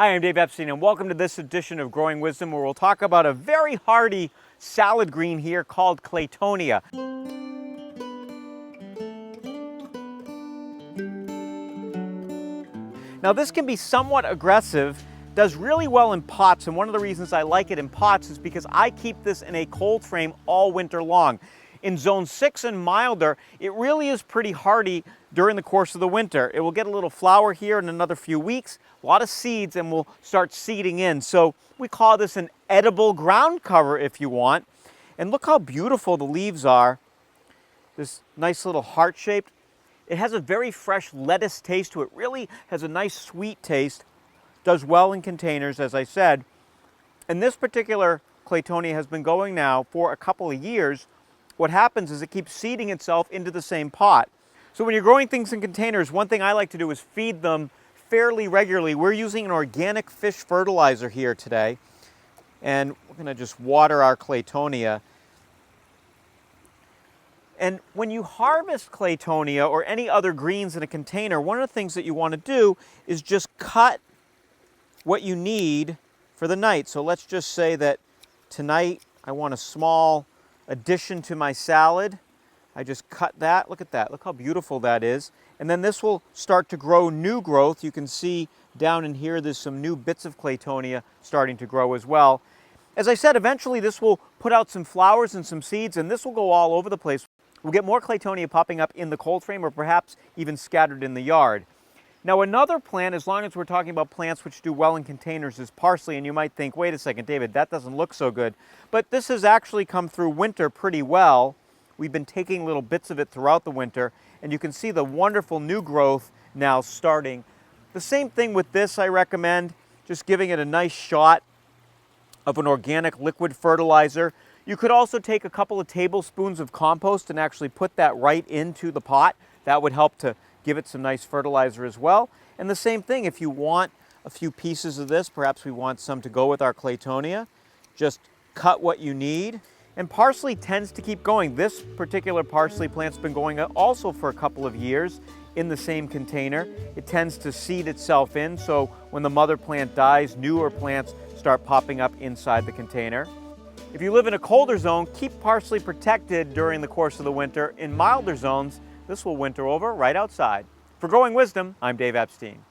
Hi, I'm Dave Epstein, and welcome to this edition of Growing Wisdom, where we'll talk about a very hardy salad green here called claytonia. Now, this can be somewhat aggressive, does really well in pots, and one of the reasons I like it in pots is because I keep this in a cold frame all winter long. In zone 6 and milder, it really is pretty hardy during the course of the winter. It will get a little flower here in another few weeks, a lot of seeds, and will start seeding in. So we call this an edible ground cover if you want. And look how beautiful the leaves are. This nice little heart shaped. It has a very fresh lettuce taste to it. Really has a nice sweet taste. Does well in containers, as I said. And this particular claytonia has been going now for a couple of years. What happens is it keeps seeding itself into the same pot. So when you're growing things in containers, one thing I like to do is feed them fairly regularly. We're using an organic fish fertilizer here today. And we're going to just water our claytonia. And when you harvest claytonia or any other greens in a container, one of the things that you want to do is just cut what you need for the night. So let's just say that tonight I want a small addition to my salad. I just cut that. Look at that. Look how beautiful that is. And then this will start to grow new growth. You can see down in here there's some new bits of claytonia starting to grow as well. As I said, eventually this will put out some flowers and some seeds, and this will go all over the place. We'll get more claytonia popping up in the cold frame or perhaps even scattered in the yard. Now, another plant, as long as we're talking about plants which do well in containers, is parsley. And you might think, wait a second, David, that doesn't look so good. But this has actually come through winter pretty well. We've been taking little bits of it throughout the winter, and you can see the wonderful new growth now starting. The same thing with this, I recommend, just giving it a nice shot of an organic liquid fertilizer. You could also take a couple of tablespoons of compost and actually put that right into the pot. That would help to give it some nice fertilizer as well. And the same thing, if you want a few pieces of this, perhaps we want some to go with our claytonia, just cut what you need. And parsley tends to keep going. This particular parsley plant's been going also for a couple of years in the same container. It tends to seed itself in, so when the mother plant dies, newer plants start popping up inside the container. If you live in a colder zone, keep parsley protected during the course of the winter. In milder zones, this will winter over right outside. For Growing Wisdom, I'm Dave Epstein.